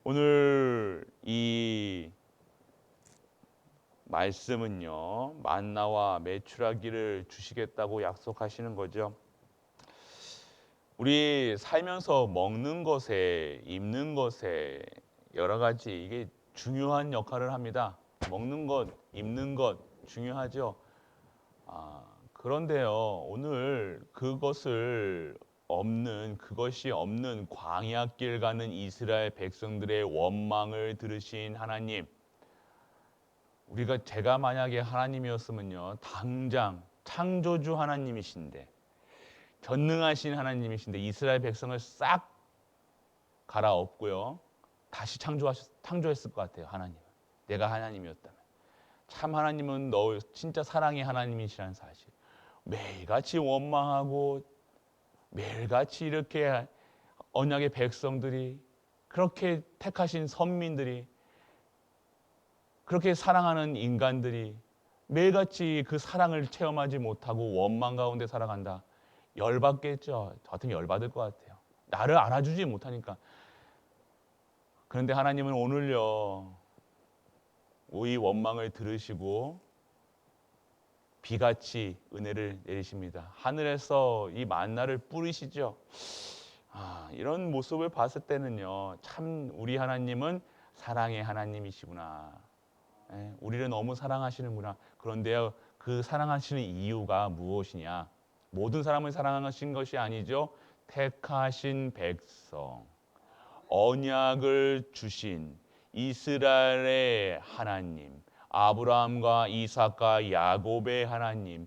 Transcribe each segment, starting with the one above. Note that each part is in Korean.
오늘 이 말씀은요, 만나와 메추라기를 주시겠다고 약속하시는 거죠. 우리 살면서 먹는 것에, 입는 것에 여러 가지 이게 중요한 역할을 합니다. 먹는 것, 입는 것 중요하죠. 그런데요, 오늘 그것이 없는 광야길 가는 이스라엘 백성들의 원망을 들으신 하나님, 제가 만약에 하나님이었으면요, 당장 창조주 하나님이신데, 전능하신 하나님이신데 이스라엘 백성을 싹 갈아엎고요, 다시 창조했을 것 같아요. 하나님, 내가 하나님이었다면. 참 하나님은 너 진짜 사랑의 하나님이시라는 사실. 매일같이 원망하고 매일같이 이렇게 언약의 백성들이, 그렇게 택하신 선민들이, 그렇게 사랑하는 인간들이 매일같이 그 사랑을 체험하지 못하고 원망 가운데 살아간다. 열받겠죠. 저 같으면 열받을 것 같아요. 나를 알아주지 못하니까. 그런데 하나님은 오늘요, 이 원망을 들으시고 비같이 은혜를 내리십니다. 하늘에서 이 만나를 뿌리시죠. 이런 모습을 봤을 때는요, 참 우리 하나님은 사랑의 하나님이시구나. 우리를 너무 사랑하시는구나. 그런데요, 그 사랑하시는 이유가 무엇이냐? 모든 사람을 사랑하신 것이 아니죠. 택하신 백성, 언약을 주신 이스라엘의 하나님, 아브라함과 이삭과 야곱의 하나님,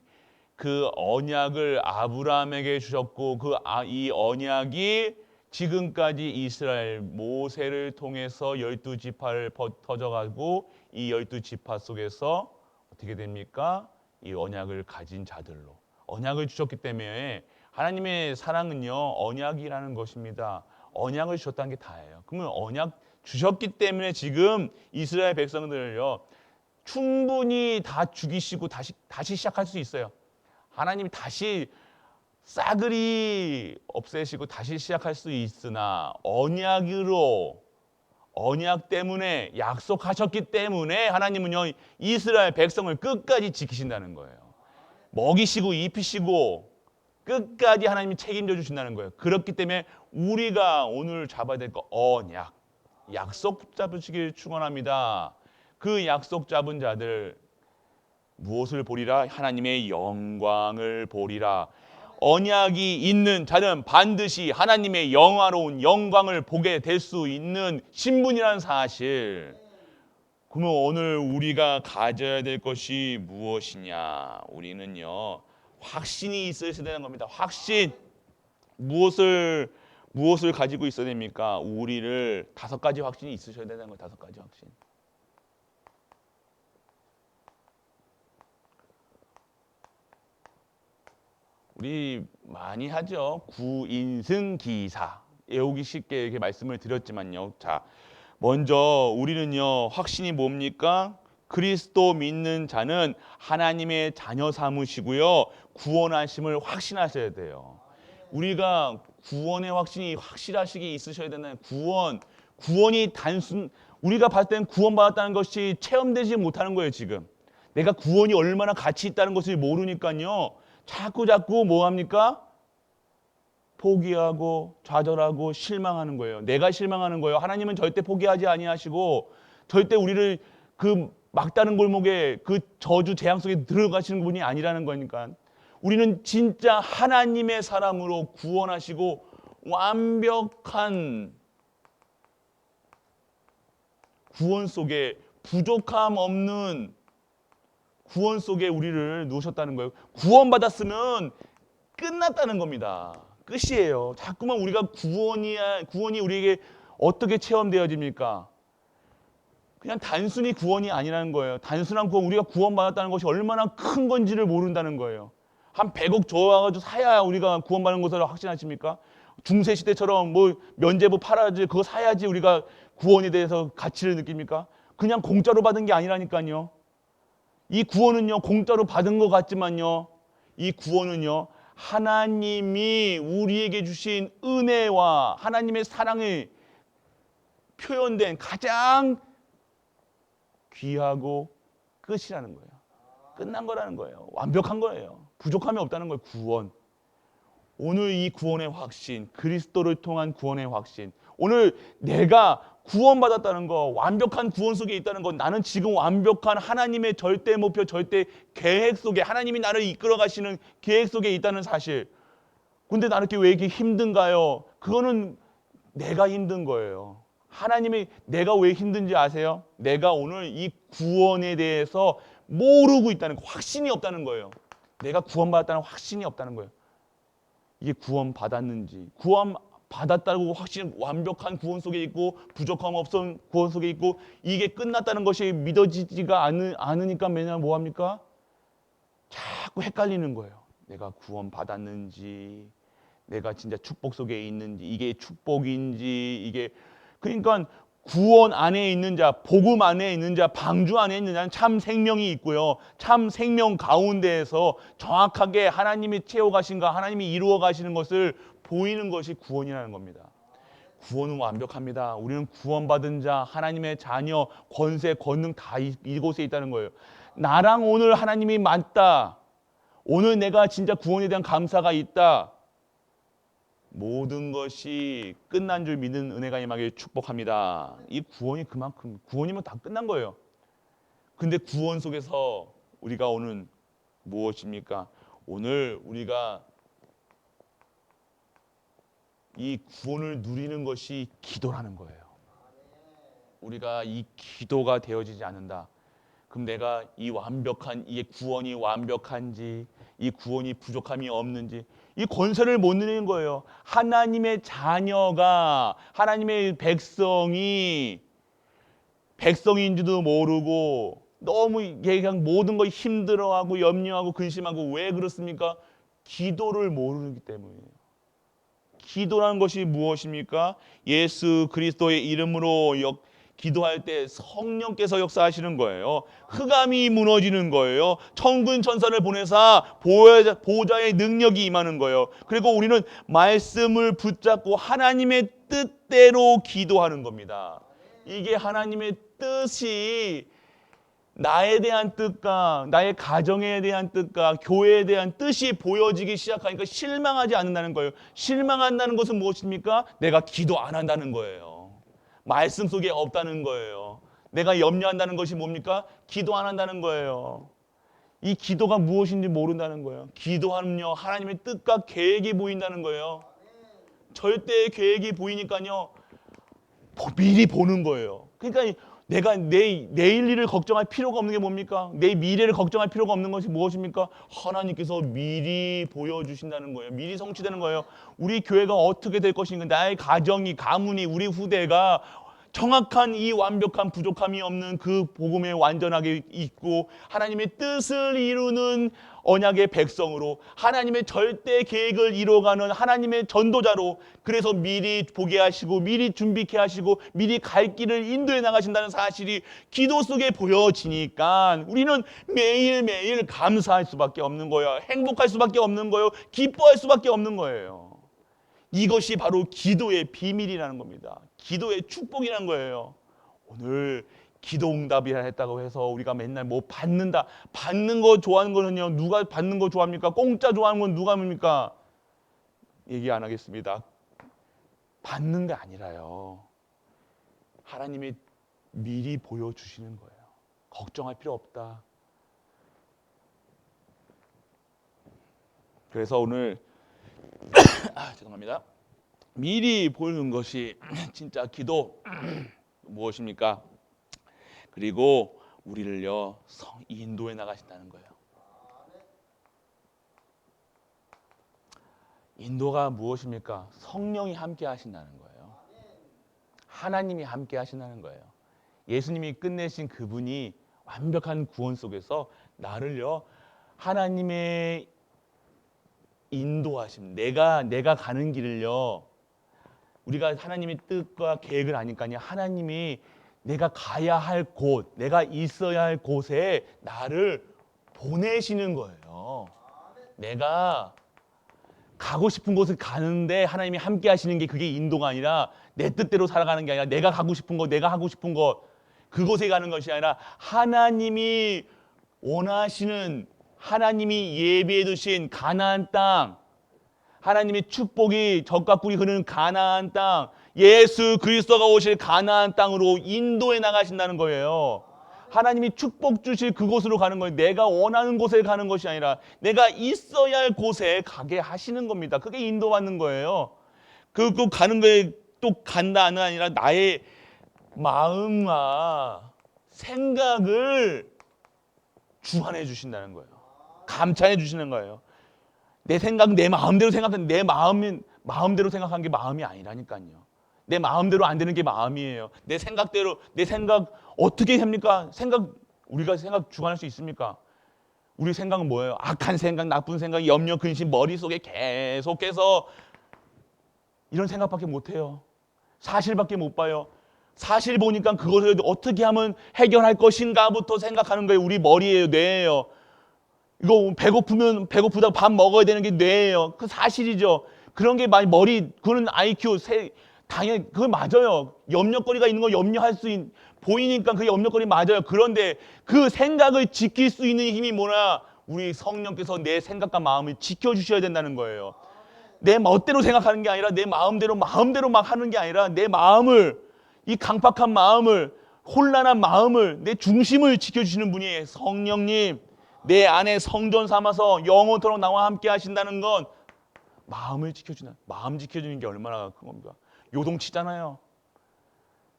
그 언약을 아브라함에게 주셨고 이 언약이 지금까지 이스라엘 모세를 통해서 12지파를 터져가고 이 12지파 속에서 어떻게 됩니까? 이 언약을 가진 자들로 언약을 주셨기 때문에 하나님의 사랑은요, 언약이라는 것입니다. 언약을 주셨다는 게 다예요. 그러면 언약 주셨기 때문에 지금 이스라엘 백성들을요, 충분히 다 죽이시고 다시 시작할 수 있어요. 하나님이 다시 싸그리 없애시고 다시 시작할 수 있으나 언약 때문에 약속하셨기 때문에 하나님은요, 이스라엘 백성을 끝까지 지키신다는 거예요. 먹이시고 입히시고 끝까지 하나님이 책임져 주신다는 거예요. 그렇기 때문에 우리가 오늘 잡아야 될 거 언약, 약속 잡으시길 축원합니다. 그 약속 잡은 자들 무엇을 보리라? 하나님의 영광을 보리라. 언약이 있는 자는 반드시 하나님의 영화로운 영광을 보게 될 수 있는 신분이라는 사실. 그러면 오늘 우리가 가져야 될 것이 무엇이냐? 우리는요, 확신이 있어야 되는 겁니다. 확신. 무엇을 가지고 있어야 됩니까? 우리를 5가지 확신이 있으셔야 되는 거예요. 5가지 확신. 우리 많이 하죠. 구인승기사. 외우기 쉽게 이렇게 말씀을 드렸지만요. 자, 먼저 우리는요, 확신이 뭡니까? 그리스도 믿는 자는 하나님의 자녀 삼으시고요, 구원하심을 확신하셔야 돼요. 우리가 구원의 확신이 확실하시게 있으셔야 되나요? 구원이 우리가 봤을 땐 구원받았다는 것이 체험되지 못하는 거예요, 지금. 내가 구원이 얼마나 가치 있다는 것을 모르니까요, 자꾸 뭐 합니까? 포기하고 좌절하고 실망하는 거예요. 내가 실망하는 거예요. 하나님은 절대 포기하지 아니하시고 절대 우리를 그 막다른 골목에 그 저주 재앙 속에 들어가시는 분이 아니라는 거니까. 우리는 진짜 하나님의 사람으로 구원하시고 완벽한 구원 속에 부족함 없는 구원 속에 우리를 놓으셨다는 거예요. 구원받았으면 끝났다는 겁니다. 끝이에요. 자꾸만 우리가 구원이 우리에게 어떻게 체험되어집니까? 그냥 단순히 구원이 아니라는 거예요. 단순한 구원, 우리가 구원받았다는 것이 얼마나 큰 건지를 모른다는 거예요. 한 100억 줘가지고 사야 우리가 구원받는 것을 확신하십니까? 중세 시대처럼 뭐 면제부 팔아야지, 그거 사야지 우리가 구원에 대해서 가치를 느낍니까? 그냥 공짜로 받은 게 아니라니까요. 이 구원은요, 공짜로 받은 것 같지만요, 이 구원은요, 하나님이 우리에게 주신 은혜와 하나님의 사랑을 표현된 가장 귀하고 끝이라는 거예요. 끝난 거라는 거예요. 완벽한 거예요. 부족함이 없다는 거예요. 구원. 오늘 이 구원의 확신, 그리스도를 통한 구원의 확신. 오늘 내가 구원받았다는 거, 완벽한 구원 속에 있다는 건 나는 지금 완벽한 하나님의 절대 목표, 절대 계획 속에 하나님이 나를 이끌어 가시는 계획 속에 있다는 사실. 근데 나는 왜 이렇게 힘든가요? 그거는 내가 힘든 거예요. 하나님이 내가 왜 힘든지 아세요? 내가 오늘 이 구원에 대해서 모르고 있다는 거, 확신이 없다는 거예요. 내가 구원받았다는 확신이 없다는 거예요. 이게 구원받았는지, 구원받았다고 확신, 완벽한 구원 속에 있고 부족함 없은 구원 속에 있고 이게 끝났다는 것이 믿어지지가 않으니까 맨날 뭐합니까? 자꾸 헷갈리는 거예요. 내가 구원받았는지, 내가 진짜 축복 속에 있는지, 이게 축복인지, 이게 그러니까 구원 안에 있는 자, 복음 안에 있는 자, 방주 안에 있는 자는 참 생명이 있고요. 참 생명 가운데에서 정확하게 하나님이 채워가신가, 하나님이 이루어 가시는 것을 보이는 것이 구원이라는 겁니다. 구원은 완벽합니다. 우리는 구원받은 자, 하나님의 자녀, 권세, 권능 다 이곳에 있다는 거예요. 나랑 오늘 하나님이 맞다. 오늘 내가 진짜 구원에 대한 감사가 있다. 모든 것이 끝난 줄 믿는 은혜가 임하길 축복합니다. 이 구원이 그만큼, 구원이면 다 끝난 거예요. 근데 구원 속에서 우리가 오늘 무엇입니까? 오늘 우리가 이 구원을 누리는 것이 기도라는 거예요. 우리가 이 기도가 되어지지 않는다. 그럼 내가 이 완벽한, 이 구원이 완벽한지, 이 구원이 부족함이 없는지, 이 권세를 못 누리는 거예요. 하나님의 자녀가, 하나님의 백성인지도 모르고 너무 그냥 모든 거 힘들어하고 염려하고 근심하고 왜 그렇습니까? 기도를 모르기 때문이에요. 기도라는 것이 무엇입니까? 예수 그리스도의 이름으로 기도할 때 성령께서 역사하시는 거예요. 흑암이 무너지는 거예요. 천군 천사를 보내사 보호자의 능력이 임하는 거예요. 그리고 우리는 말씀을 붙잡고 하나님의 뜻대로 기도하는 겁니다. 이게 하나님의 뜻이 나에 대한 뜻과 나의 가정에 대한 뜻과 교회에 대한 뜻이 보여지기 시작하니까 실망하지 않는다는 거예요. 실망한다는 것은 무엇입니까? 내가 기도 안 한다는 거예요. 말씀 속에 없다는 거예요. 내가 염려한다는 것이 뭡니까? 기도 안 한다는 거예요. 이 기도가 무엇인지 모른다는 거예요. 기도하면요, 하나님의 뜻과 계획이 보인다는 거예요. 절대의 계획이 보이니까요, 미리 보는 거예요. 그러니까 내가 내일 일을 걱정할 필요가 없는 게 뭡니까? 내 미래를 걱정할 필요가 없는 것이 무엇입니까? 하나님께서 미리 보여주신다는 거예요. 미리 성취되는 거예요. 우리 교회가 어떻게 될 것인가, 나의 가정이, 가문이, 우리 후대가 정확한 이 완벽한 부족함이 없는 그 복음에 완전하게 있고 하나님의 뜻을 이루는 언약의 백성으로 하나님의 절대 계획을 이루어가는 하나님의 전도자로, 그래서 미리 보게 하시고 미리 준비케 하시고 미리 갈 길을 인도해 나가신다는 사실이 기도 속에 보여지니까 우리는 매일매일 감사할 수밖에 없는 거예요. 행복할 수밖에 없는 거예요. 기뻐할 수밖에 없는 거예요. 이것이 바로 기도의 비밀이라는 겁니다. 기도의 축복이라는 거예요. 오늘 기도 응답이라 했다고 해서 우리가 맨날 뭐 받는다, 받는 거 좋아하는 거는요, 누가 받는 거 좋아합니까? 공짜 좋아하는 건 누가 합니까? 얘기 안 하겠습니다. 받는 게 아니라요, 하나님이 미리 보여주시는 거예요. 걱정할 필요 없다. 그래서 오늘 죄송합니다. 미리 보는 것이 진짜 기도 무엇입니까? 그리고 우리를요, 인도해 나가신다는 거예요. 인도가 무엇입니까? 성령이 함께 하신다는 거예요. 하나님이 함께 하신다는 거예요. 예수님이 끝내신 그분이 완벽한 구원 속에서 나를요, 하나님의 인도하심, 내가 가는 길을요, 우리가 하나님의 뜻과 계획을 아니까요, 하나님이 내가 가야 할 곳, 내가 있어야 할 곳에 나를 보내시는 거예요. 내가 가고 싶은 곳을 가는데 하나님이 함께 하시는 게 그게 인도가 아니라 내 뜻대로 살아가는 게 아니라 내가 가고 싶은 거, 내가 하고 싶은 거 그곳에 가는 것이 아니라 하나님이 원하시는, 하나님이 예비해 두신 가나안 땅, 하나님의 축복이 젖과 꿀이 흐르는 가나안 땅, 예수 그리스도가 오실 가나안 땅으로 인도해 나가신다는 거예요. 하나님이 축복 주실 그곳으로 가는 거예요. 내가 원하는 곳에 가는 것이 아니라 내가 있어야 할 곳에 가게 하시는 겁니다. 그게 인도받는 거예요. 그 가는 거에 또 간다는 아니라 나의 마음과 생각을 주관해 주신다는 거예요. 감찰해 주시는 거예요. 내 생각, 내 마음대로 생각하는, 내 마음대로 생각한 게 마음이 아니라니까요. 내 마음대로 안 되는 게 마음이에요. 내 생각대로, 내 생각 어떻게 합니까? 우리가 생각 주관할 수 있습니까? 우리 생각은 뭐예요? 악한 생각, 나쁜 생각, 염려, 근심 머릿속에 계속해서 이런 생각밖에 못 해요. 사실밖에 못 봐요. 사실 보니까 그것을 어떻게 하면 해결할 것인가부터 생각하는 거예요. 우리 머리예요, 뇌예요. 이거 배고프다 밥 먹어야 되는 게 뇌예요. 그 사실이죠. 그런 게 많이 그거는 IQ 당연히 그거 맞아요. 염려거리가 있는 거 염려할 수 보이니까 그 염려거리 맞아요. 그런데 그 생각을 지킬 수 있는 힘이 뭐냐? 우리 성령께서 내 생각과 마음을 지켜주셔야 된다는 거예요. 내 멋대로 생각하는 게 아니라 내 마음대로 막 하는 게 아니라 내 마음을, 이 강팍한 마음을, 혼란한 마음을, 내 중심을 지켜주시는 분이 성령님, 내 안에 성전 삼아서 영원토록 나와 함께 하신다는 건 마음 지켜주는 게 얼마나 큰 겁니까? 요동치잖아요.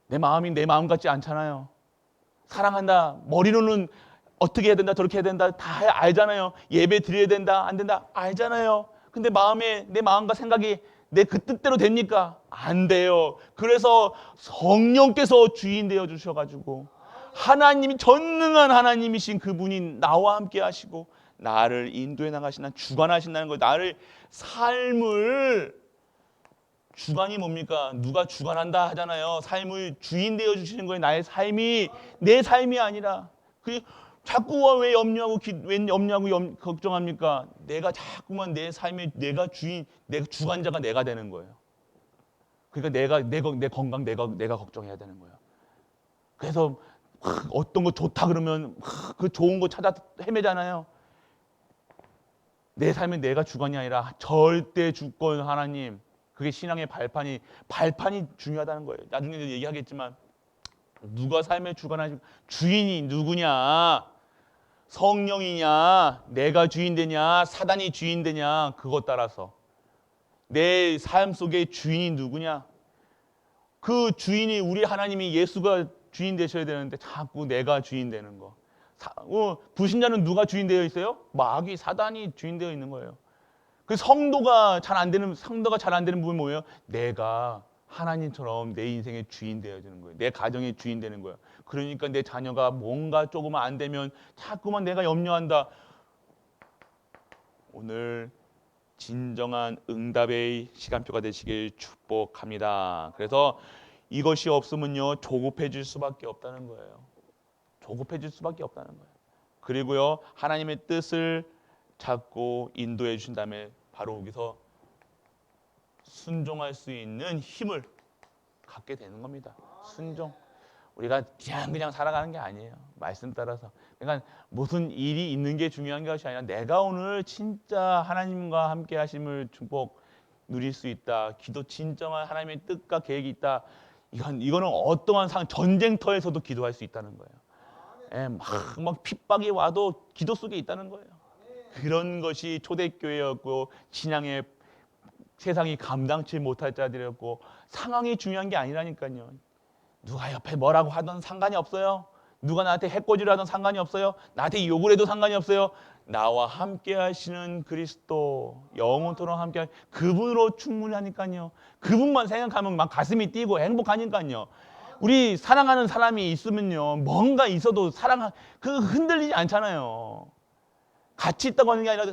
내 마음이 내 마음 같지 않잖아요. 사랑한다. 머리로는 어떻게 해야 된다, 저렇게 해야 된다 다 알잖아요. 예배 드려야 된다, 안 된다 알잖아요. 근데 내 마음과 생각이 내 그 뜻대로 됩니까? 안 돼요. 그래서 성령께서 주인 되어 주셔가지고 하나님이 전능한 하나님이신 그분이 나와 함께 하시고 나를 인도해 나가신다, 주관하신다는 거예요. 나를 삶을 주관이 뭡니까? 누가 주관한다 하잖아요. 삶을 주인 되어 주시는 거예요. 나의 삶이 내 삶이 아니라. 자꾸 왜 염려하고 걱정합니까? 내가 자꾸만 내 삶의 내가 주관자가 내가 되는 거예요. 그러니까 내 건강 내가 걱정해야 되는 거예요. 그래서 어떤 거 좋다 그러면 그 좋은 거 찾아 헤매잖아요. 내 삶은 내가 주관이 아니라 절대 주권 하나님. 그게 신앙의 발판이 중요하다는 거예요. 나중에 얘기하겠지만 누가 삶의 주관하시고 주인이 누구냐? 성령이냐? 내가 주인 되냐? 사단이 주인 되냐? 그것 따라서 내 삶 속에 주인이 누구냐? 그 주인이 우리 하나님이 예수가 주인 되셔야 되는데 자꾸 내가 주인 되는 거. 불신자는 누가 주인 되어 있어요? 마귀 사단이 주인 되어 있는 거예요. 그 성도가 잘 안 되는 부분이 뭐예요? 내가 하나님처럼 내 인생의 주인 되어지는 거예요. 내 가정의 주인 되는 거예요. 그러니까 내 자녀가 뭔가 조금만 안 되면 자꾸만 내가 염려한다. 오늘 진정한 응답의 시간표가 되시길 축복합니다. 그래서 이것이 없으면요 조급해질 수밖에 없다는 거예요. 조급해질 수밖에 없다는 거예요. 그리고요 하나님의 뜻을 찾고 인도해 주신 다음에 바로 여기서 순종할 수 있는 힘을 갖게 되는 겁니다. 순종. 우리가 그냥 살아가는 게 아니에요. 말씀 따라서. 그러니까 무슨 일이 있는 게 중요한 것이 아니라 내가 오늘 진짜 하나님과 함께 하심을 축복 누릴 수 있다. 진정한 하나님의 뜻과 계획이 있다. 이거는 어떠한 전쟁터에서도 기도할 수 있다는 거예요. 막 핍박이 와도 기도 속에 있다는 거예요. 그런 것이 초대교회였고 신앙의 세상이 감당치 못할 자들이었고 상황이 중요한 게 아니라니까요. 누가 옆에 뭐라고 하던 상관이 없어요. 누가 나한테 해코지를 하던 상관이 없어요. 나한테 욕을 해도 상관이 없어요. 나와 함께 하시는 그리스도 영원토록 함께 그분으로 충분히 하니까요. 그분만 생각하면 막 가슴이 뛰고 행복하니까요. 우리 사랑하는 사람이 있으면요. 뭔가 있어도 흔들리지 않잖아요. 같이 있다고 하는 게 아니라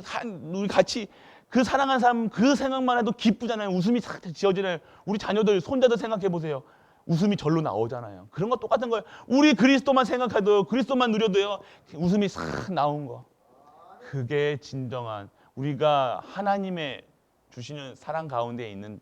우리 같이 그 사랑하는 사람 그 생각만 해도 기쁘잖아요. 웃음이 싹 지어지네요. 우리 자녀들 손자들 생각해 보세요. 웃음이 절로 나오잖아요. 그런 거 똑같은 거예요. 우리 그리스도만 생각해도 그리스도만 누려도요. 웃음이 싹 나온 거. 그게 진정한 우리가 하나님의 주시는 사랑 가운데 있는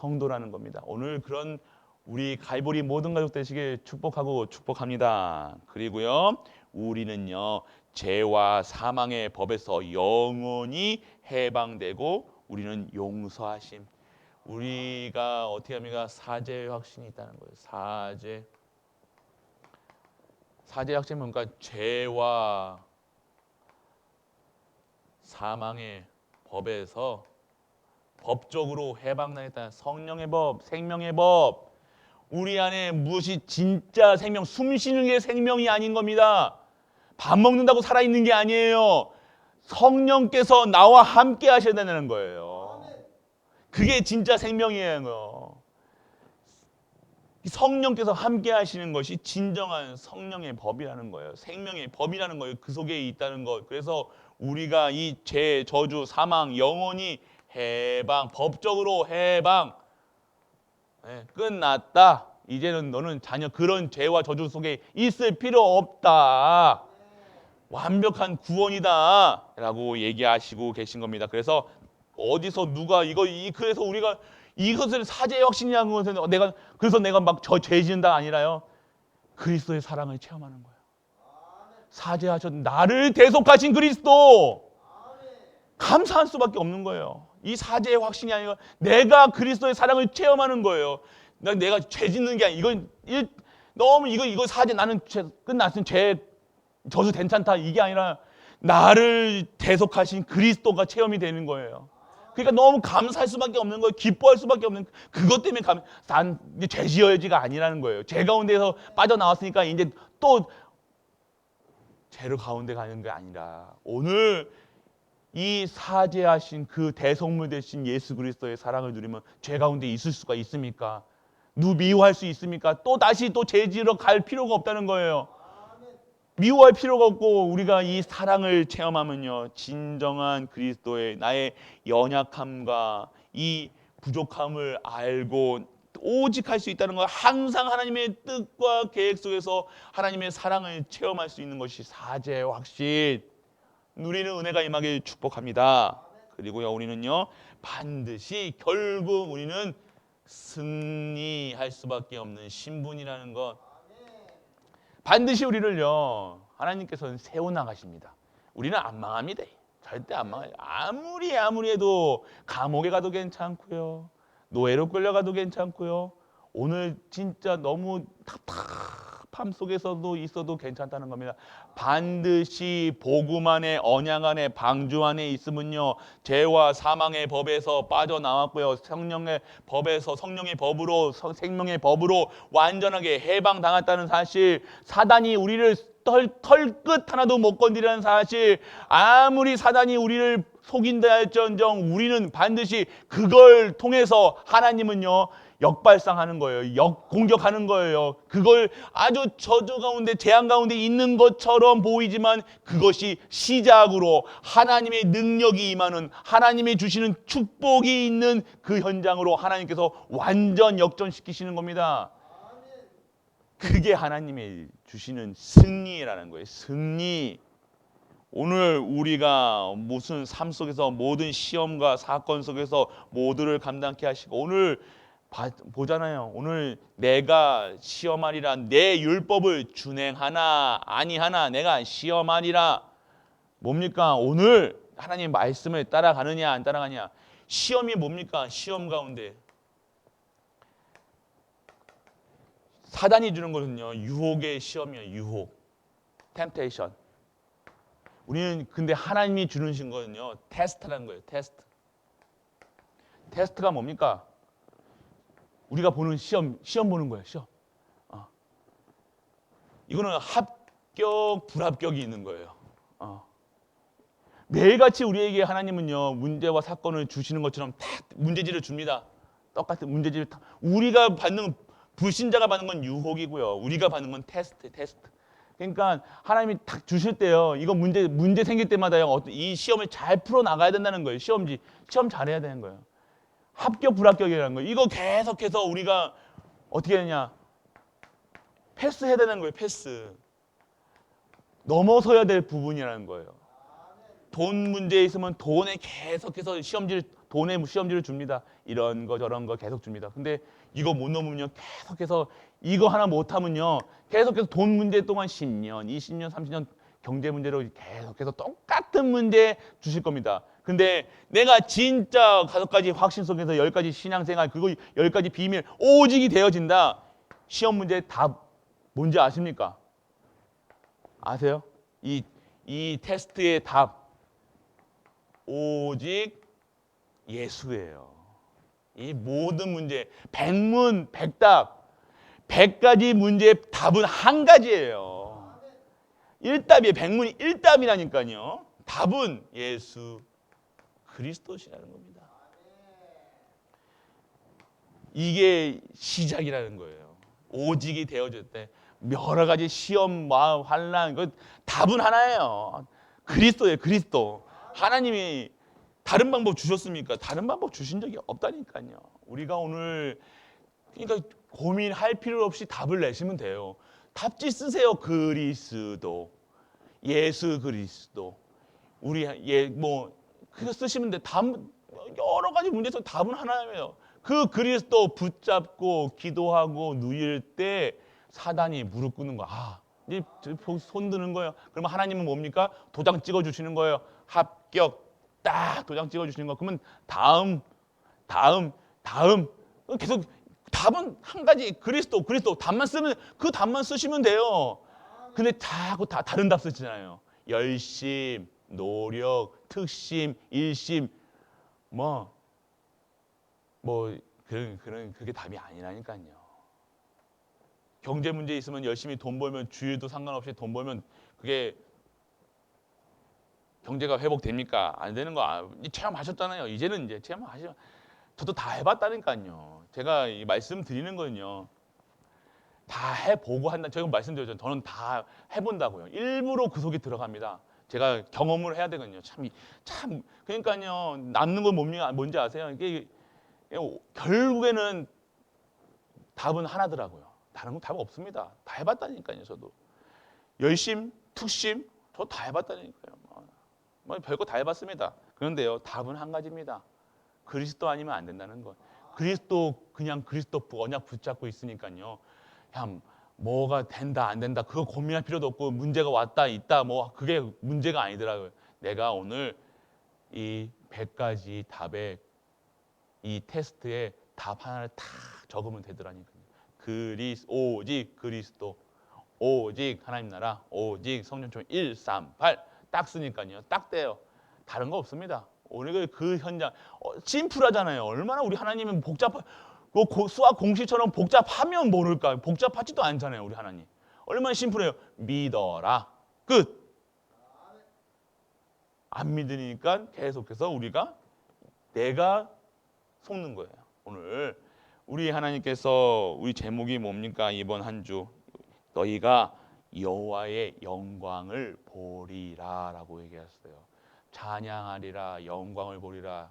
성도라는 겁니다. 오늘 그런 우리 갈보리 모든 가족 되시길 축복하고 축복합니다. 그리고요, 우리는요 죄와 사망의 법에서 영원히 해방되고 우리는 용서하심. 우리가 어떻게 합니까? 사죄의 확신이 있다는 거예요. 사죄의 확신은 뭔가 죄와 사망의 법에서 법적으로 해방당했다. 성령의 법, 생명의 법. 우리 안에 무엇이 진짜 생명, 숨 쉬는 게 생명이 아닌 겁니다. 밥 먹는다고 살아있는 게 아니에요. 성령께서 나와 함께 하셔야 된다는 거예요. 그게 진짜 생명이에요. 성령께서 함께 하시는 것이 진정한 성령의 법이라는 거예요. 생명의 법이라는 거예요. 그 속에 있다는 것. 그래서 우리가 이 죄, 저주, 사망, 영원히 해방, 법적으로 해방, 끝났다. 이제는 너는 전혀 그런 죄와 저주 속에 있을 필요 없다. 완벽한 구원이다 라고 얘기하시고 계신 겁니다. 그래서 어디서 누가 그래서 우리가 이것을 사죄의 확신이라는 것은 그래서 내가 막 저 죄 지은다 아니라요. 그리스도의 사랑을 체험하는 거예요. 사죄하셨 나를 대속하신 그리스도. 감사할 수밖에 없는 거예요. 이 사죄의 확신이 아니라 내가 그리스도의 사랑을 체험하는 거예요. 내가 죄 짓는 게 아니라 이거 사죄 나는 끝났으면 죄 저주 괜찮다 이게 아니라 나를 대속하신 그리스도가 체험이 되는 거예요. 그러니까 너무 감사할 수밖에 없는 거예요. 기뻐할 수밖에 없는 그것 때문에 난 죄 지어야지가 아니라는 거예요. 죄 가운데서 빠져나왔으니까 이제 또 죄로 가운데 가는 게 아니라 오늘 이 사죄하신 그 대속물 되신 예수 그리스도의 사랑을 누리면 죄 가운데 있을 수가 있습니까? 미워할 수 있습니까? 또 다시 죄 지으러 갈 필요가 없다는 거예요. 미워할 필요가 없고 우리가 이 사랑을 체험하면요 진정한 그리스도의 나의 연약함과 이 부족함을 알고 오직 할 수 있다는 것. 항상 하나님의 뜻과 계획 속에서 하나님의 사랑을 체험할 수 있는 것이 사죄의 확신, 누리는 은혜가 임하길 축복합니다. 그리고요 우리는요 반드시 결국 우리는 승리할 수밖에 없는 신분이라는 것. 반드시 우리를요 하나님께서는 세워나가십니다. 우리는 안 망합니다. 절대 안 망해요. 아무리 해도 감옥에 가도 괜찮고요, 노예로 끌려가도 괜찮고요, 오늘 진짜 너무 답답함 속에서도 있어도 괜찮다는 겁니다. 반드시 복음 안에, 언약 안에, 방주 안에 있으면요 죄와 사망의 법에서 빠져나왔고요, 성령의 법에서, 성령의 법으로, 생명의 법으로 완전하게 해방당했다는 사실, 사단이 우리를 털끝 하나도 못 건드리는 사실, 아무리 사단이 우리를 속인다 할지언정 우리는 반드시 그걸 통해서 하나님은요 역발상하는 거예요. 공격하는 거예요. 그걸 아주 저주 가운데, 재앙 가운데 있는 것처럼 보이지만 그것이 시작으로 하나님의 능력이 임하는, 하나님의 주시는 축복이 있는 그 현장으로 하나님께서 완전 역전시키시는 겁니다. 그게 하나님의 주시는 승리라는 거예요. 승리. 오늘 우리가 무슨 삶 속에서 모든 시험과 사건 속에서 모두를 감당케 하시고, 오늘 보잖아요. 오늘 내가 시험하리라, 내 율법을 준행하나 아니하나 내가 시험하리라. 뭡니까? 오늘 하나님 말씀을 따라가느냐 안 따라가느냐. 시험이 뭡니까? 시험 가운데 사단이 주는 것은요 유혹의 시험이에요. 유혹, 템테이션. 우리는 근데 하나님이 주는 거는요 테스트라는 거예요. 테스트가 뭡니까? 우리가 보는 시험 보는 거예요. 시험. 이거는 합격, 불합격이 있는 거예요. 매일같이 우리에게 하나님은요 문제와 사건을 주시는 것처럼 다 문제지를 줍니다. 똑같은 문제지를 우리가 받는, 불신자가 받는 건 유혹이고요, 우리가 받는 건 테스트. 그러니까 하나님이 딱 주실 때요, 이거 문제 생길 때마다요 이 시험을 잘 풀어 나가야 된다는 거예요. 시험 잘해야 되는 거예요. 합격, 불합격이라는 거예요. 이거 계속해서 우리가 어떻게 되냐, 패스해야 되는 거예요. 패스. 넘어서야 될 부분이라는 거예요. 돈 문제에 있으면 돈에 계속해서 돈에 시험지를 줍니다. 이런 거 저런 거 계속 줍니다. 근데 이거 못 넘으면요 계속해서 이거 하나 못하면요 계속해서 돈 문제 동안 10년, 20년, 30년 경제 문제로 계속해서 똑같은 문제 주실 겁니다. 근데 내가 진짜 5가지 확신 속에서 10가지 신앙생활 그리고 10가지 비밀 오직이 되어진다. 시험 문제 답 뭔지 아십니까? 아세요? 이 테스트의 답 오직 예수예요. 이 모든 문제 100문 100답 100가지 문제의 답은 한 가지예요. 1답이에요. 100문이 1답이라니까요. 답은 예수 그리스도시라는 겁니다. 이게 시작이라는 거예요. 오직이 되어질 때 여러 가지 시험, 환난, 그 답은 하나예요. 그리스도예요. 그리스도. 하나님이 다른 방법 주셨습니까? 다른 방법 주신 적이 없다니까요. 우리가 오늘 그러니까 고민할 필요 없이 답을 내시면 돼요. 답지 쓰세요. 그리스도, 예수 그리스도. 우리 그거 쓰시면 돼. 답 여러 가지 문제에서 답은 하나예요. 그 그리스도 붙잡고 기도하고 누일 때 사단이 무릎 꿇는 거야. 이제 손 드는 거예요. 그러면 하나님은 뭡니까? 도장 찍어 주시는 거예요. 합격. 딱 도장 찍어 주시는 거. 그러면 다음 계속 답은 한 가지 그리스도 답만 쓰면 그 답만 쓰시면 돼요. 근데 자꾸 다른 답 쓰잖아요. 열심, 노력, 특심, 일심 그게 답이 아니라니까요. 경제 문제 있으면 열심히 돈 벌면 주일도 상관없이 돈 벌면 그게 경제가 회복됩니까? 안 되는 거 체험하셨잖아요. 이제는 이제 체험하시면 저도 다 해봤다니까요. 제가 이 말씀드리는 거는요. 다 해보고 한다. 제가 말씀드렸죠. 저는 다 해본다고요. 일부러 그 속에 들어갑니다. 제가 경험을 해야 되거든요. 참 그러니까요. 남는 건 뭔지 아세요? 이게 결국에는 답은 하나더라고요. 다른 건 답 없습니다. 다 해봤다니까요. 저도 열심, 특심, 저 다 해봤다니까요. 별거 다 해봤습니다. 그런데요, 답은 한 가지입니다. 그리스도 아니면 안 된다는 것. 그냥 그리스도 언약 붙잡고 있으니까요. 그냥 뭐가 된다 안 된다 그거 고민할 필요도 없고 문제가 왔다 있다 그게 문제가 아니더라고요. 내가 오늘 이 100가지 답에 이 테스트에 답 하나를 다 적으면 되더라니까요. 오직 그리스도, 오직 하나님 나라, 오직 성령총 1, 3, 8 딱 쓰니까요. 딱 돼요. 다른 거 없습니다. 오늘 그 현장 심플하잖아요. 얼마나 우리 하나님은 수학 공식처럼 복잡하면 모를까? 복잡하지도 않잖아요. 우리 하나님. 얼마나 심플해요. 믿어라. 끝. 안 믿으니까 계속해서 내가 속는 거예요. 오늘 우리 하나님께서 우리 제목이 뭡니까? 이번 한 주 너희가 여호와의 영광을 보리라라고 얘기했어요. 찬양하리라, 영광을 보리라.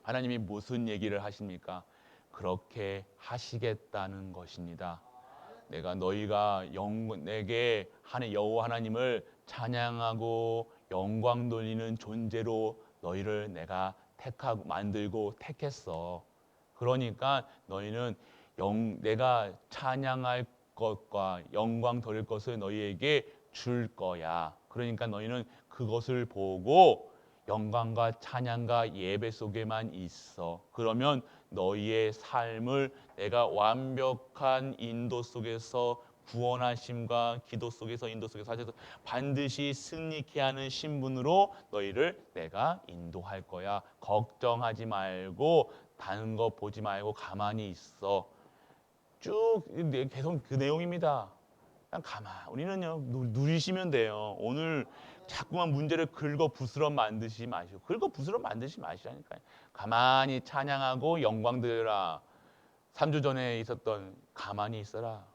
하나님이 무슨 얘기를 하십니까? 그렇게 하시겠다는 것입니다. 너희가 내게 여호와 하나님을 찬양하고 영광 돌리는 존재로 너희를 내가 만들고 택했어. 그러니까 너희는 내가 찬양할 것과 영광 돌릴 것을 너희에게 줄 거야. 그러니까 너희는 그것을 보고 영광과 찬양과 예배 속에만 있어. 그러면 너희의 삶을 내가 완벽한 인도 속에서 구원하심과 기도 속에서 인도 속에서 하셔서 반드시 승리케 하는 신분으로 너희를 내가 인도할 거야. 걱정하지 말고 다른 거 보지 말고 가만히 있어. 쭉 계속 그 내용입니다. 그냥 우리는요 누리시면 돼요. 오늘 자꾸만 문제를 긁어 부스럼 만드시 마시고 마시라니까요. 가만히 찬양하고 영광 드려라. 3주 전에 있었던 가만히 있어라.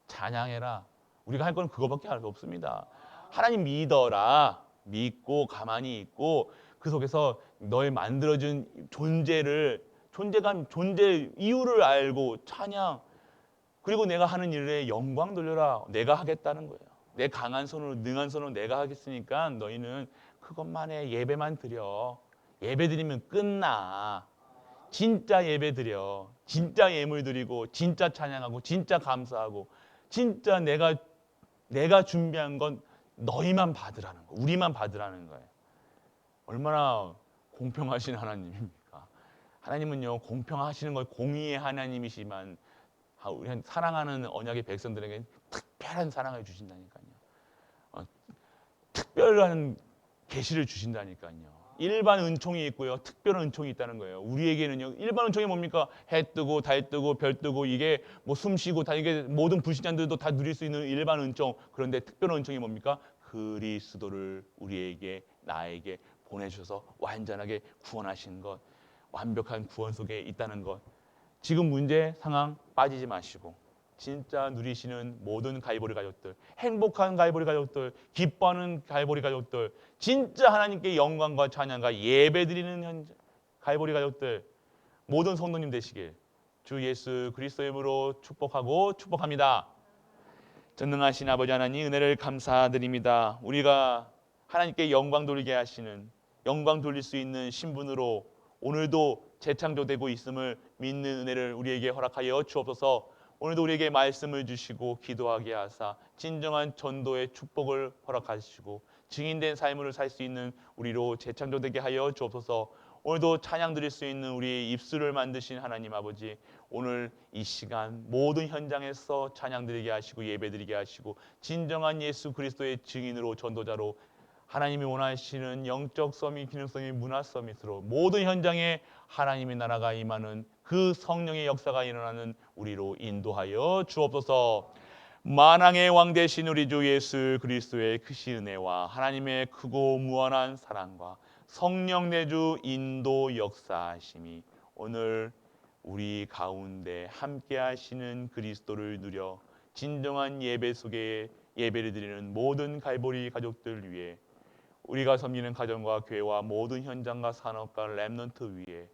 찬양해라. 우리가 할 건 그거밖에 할 수 없습니다. 하나님 믿어라. 믿고 가만히 있고 그 속에서 너의 만들어준 존재감, 존재 이유를 알고 찬양. 그리고 내가 하는 일에 영광 돌려라. 내가 하겠다는 거예요. 내 강한 손으로 능한 손으로 내가 하겠으니까 너희는 그것만 해. 예배만 드려. 예배 드리면 끝나. 진짜 예배 드려, 진짜 예물 드리고, 진짜 찬양하고, 진짜 감사하고, 진짜 내가 준비한 건 너희만 받으라는 거, 우리만 받으라는 거예요. 얼마나 공평하신 하나님입니까? 하나님은요, 공평하시는 걸 공의의 하나님이시지만 우리 사랑하는 언약의 백성들에게 특별한 사랑을 주신다니까요. 특별한 계시를 주신다니까요. 일반 은총이 있고요, 특별한 은총이 있다는 거예요. 우리에게는요, 일반 은총이 뭡니까? 해 뜨고 달 뜨고 별 뜨고 이게 뭐 숨 쉬고 다 이게 모든 불신자들도 다 누릴 수 있는 일반 은총. 그런데 특별한 은총이 뭡니까? 그리스도를 우리에게 나에게 보내주셔서 완전하게 구원하신 것, 완벽한 구원 속에 있다는 것. 지금 문제 상황 빠지지 마시고 진짜 누리시는 모든 갈보리 가족들, 행복한 갈보리 가족들, 기뻐하는 갈보리 가족들, 진짜 하나님께 영광과 찬양과 예배드리는 갈보리 가족들, 모든 성도님 되시길 주 예수 그리스도의 이름으로 축복합니다. 전능하신 아버지 하나님, 은혜를 감사드립니다. 우리가 하나님께 영광 돌리게 하시는, 영광 돌릴 수 있는 신분으로 오늘도 재창조되고 있음을 믿는 은혜를 우리에게 허락하여 주옵소서. 오늘도 우리에게 말씀을 주시고 기도하게 하사 진정한 전도의 축복을 허락하시고 증인된 삶을 살 수 있는 우리로 재창조되게 하여 주옵소서. 오늘도 찬양 드릴 수 있는 우리의 입술을 만드신 하나님 아버지, 오늘 이 시간 모든 현장에서 찬양 드리게 하시고 예배 드리게 하시고 진정한 예수 그리스도의 증인으로, 전도자로, 하나님이 원하시는 영적 서밋, 기능 서밋, 문화 서밋으로 모든 현장에 하나님의 나라가 임하는 그 성령의 역사가 일어나는 우리로 인도하여 주옵소서. 만왕의 왕 되신 우리 주 예수 그리스도의 크신 은혜와 하나님의 크고 무한한 사랑과 성령 내주 인도 역사하심이 오늘 우리 가운데 함께 하시는 그리스도를 누려 진정한 예배 속에 예배를 드리는 모든 갈보리 가족들 위해, 우리가 섬기는 가정과 교회와 모든 현장과 산업과 렘넌트 위에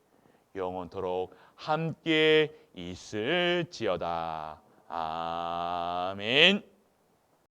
영원토록 함께 있을지어다. 아멘.